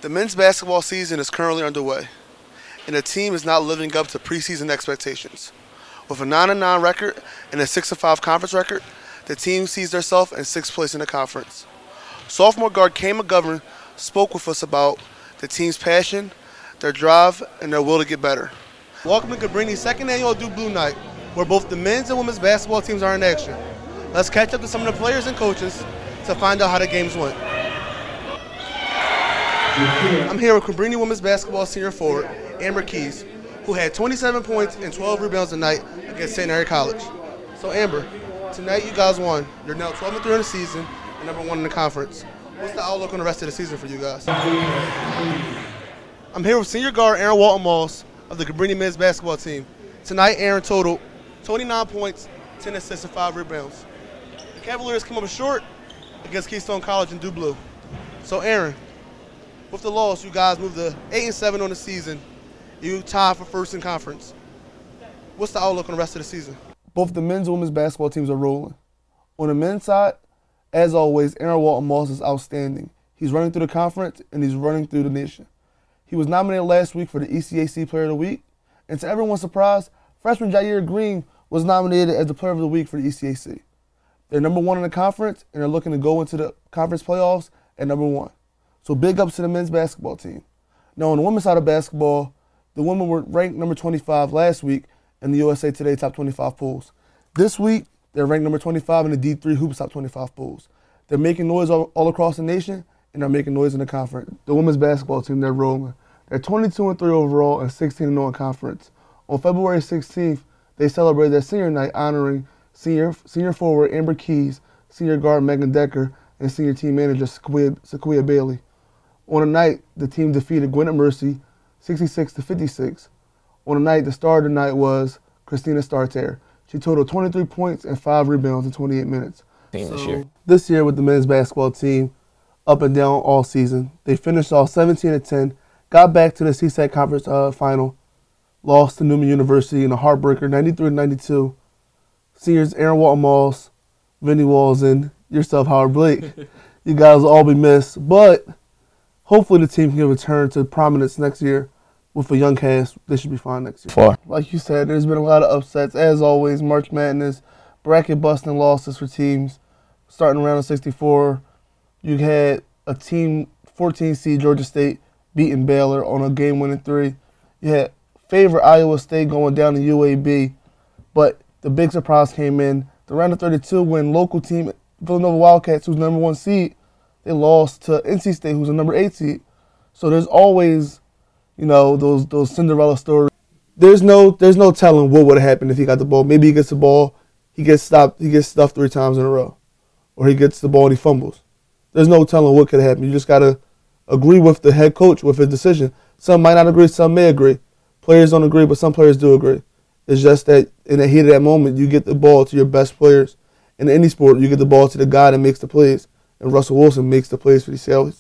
The men's basketball season is currently underway, and the team is not living up to preseason expectations. With a 9-9 record and a 6-5 conference record, the team sees themselves in 6th place in the conference. Sophomore guard Kay McGovern spoke with us about the team's passion, their drive, and their will to get better. Welcome to Cabrini's second annual Duke Blue Night, where both the men's and women's basketball teams are in action. Let's catch up to some of the players and coaches to find out how the games went. I'm here with Cabrini women's basketball senior forward, Amber Keys, who had 27 points and 12 rebounds tonight against St. Mary College. So Amber, tonight you guys won. You're now 12-3 in the season and number 1 in the conference. What's the outlook on the rest of the season for you guys? I'm here with senior guard Aaron Walton-Moss of the Cabrini men's basketball team. Tonight Aaron totaled 29 points, 10 assists, and 5 rebounds. The Cavaliers came up short against Keystone College in Duke Blue. So Aaron, with the loss, you guys moved to 8-7 on the season. You tied for first in conference. What's the outlook on the rest of the season? Both the men's and women's basketball teams are rolling. On the men's side, as always, Aaron Walton-Moss is outstanding. He's running through the conference and he's running through the nation. He was nominated last week for the ECAC Player of the Week, and to everyone's surprise, freshman Jair Green was nominated as the Player of the Week for the ECAC. They're number 1 in the conference, and they're looking to go into the conference playoffs at number 1. So big ups to the men's basketball team. Now on the women's side of basketball, the women were ranked number 25 last week in the USA Today Top 25 polls. This week, they're ranked number 25 in the D3 Hoops Top 25 polls. They're making noise all across the nation, and they're making noise in the conference. The women's basketball team, they're rolling. They're 22-3 overall and 16-0 in conference. On February 16th, they celebrated their senior night honoring senior forward Amber Keys, senior guard Megan Decker, and senior team manager Sequoia Bailey. On the night, the team defeated Gwinnett Mercy 66-56. On the night, the star of the night was Christina Starter. She totaled 23 points and 5 rebounds in 28 minutes. This year with the men's basketball team, up and down all season, they finished off 17-10, got back to the CSAC Conference final, lost to Newman University in a heartbreaker 93-92. Seniors Aaron Walton-Moss, Vinny Walls, and yourself, Howard Blake. You guys will all be missed, but hopefully the team can return to prominence next year with a young cast. They should be fine next year. Like you said, there's been a lot of upsets. As always, March Madness, bracket busting losses for teams. Starting around 64, you had a team, 14 seed Georgia State, beating Baylor on a game-winning 3. You had favorite Iowa State going down to UAB, but the big surprise came in the round of 32 when local team Villanova Wildcats, who's number 1 seed, they lost to NC State, who's a number 8 seed. So there's always, you know, those Cinderella stories. There's no telling what would have happened if he got the ball. Maybe he gets the ball, he gets stopped, he gets stuffed 3 times in a row, or he gets the ball and he fumbles. There's no telling what could happen. You just gotta agree with the head coach with his decision. Some might not agree, some may agree. Players don't agree, but some players do agree. It's just that in the heat of that moment, you get the ball to your best players. In any sport, you get the ball to the guy that makes the plays. And Russell Wilson makes the plays for the Seattle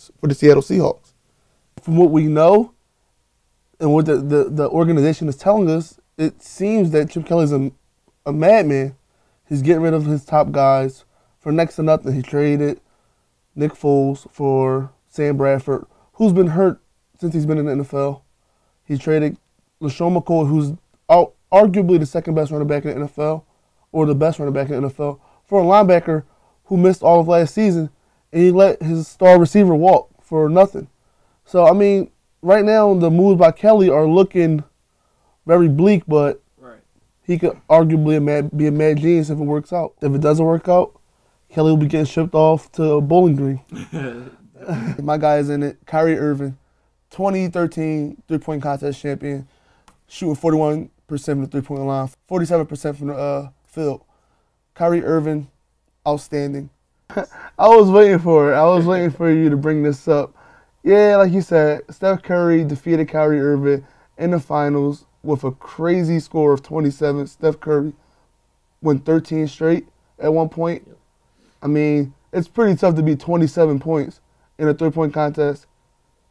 Seahawks. From what we know and what the organization is telling us, it seems that Chip Kelly's a madman. He's getting rid of his top guys for next to nothing. He traded Nick Foles for Sam Bradford, who's been hurt since he's been in the NFL. He traded LaShawn McCoy, who's arguably the second best running back in the NFL, or the best running back in the NFL, for a linebacker who missed all of last season. And he let his star receiver walk for nothing. So, I mean, right now the moves by Kelly are looking very bleak, but he could arguably be a mad genius if it works out. If it doesn't work out, Kelly will be getting shipped off to Bowling Green. My guy is in it, Kyrie Irving, 2013 three-point contest champion, shooting 41% from the three-point line, 47% from the field. Kyrie Irving, outstanding. I was waiting for it. I was waiting for you to bring this up. Yeah, like you said, Steph Curry defeated Kyrie Irving in the finals with a crazy score of 27. Steph Curry won 13 straight at one point. I mean, it's pretty tough to beat 27 points in a three-point contest.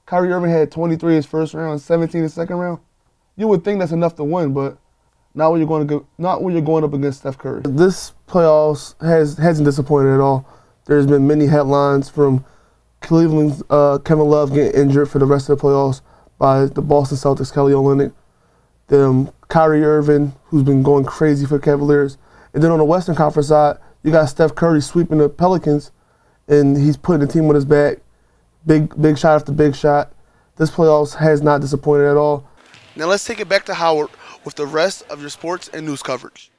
Kyrie Irving had 23 his first round, 17 his second round. You would think that's enough to win, but not when you're going up against Steph Curry. This playoffs hasn't disappointed at all. There's been many headlines from Cleveland's Kevin Love getting injured for the rest of the playoffs by the Boston Celtics' Kelly Olynyk. Kyrie Irving, who's been going crazy for the Cavaliers. And then on the Western Conference side, you got Steph Curry sweeping the Pelicans, and he's putting the team on his back. Big shot after big shot. This playoffs has not disappointed at all. Now let's take it back to Howard with the rest of your sports and news coverage.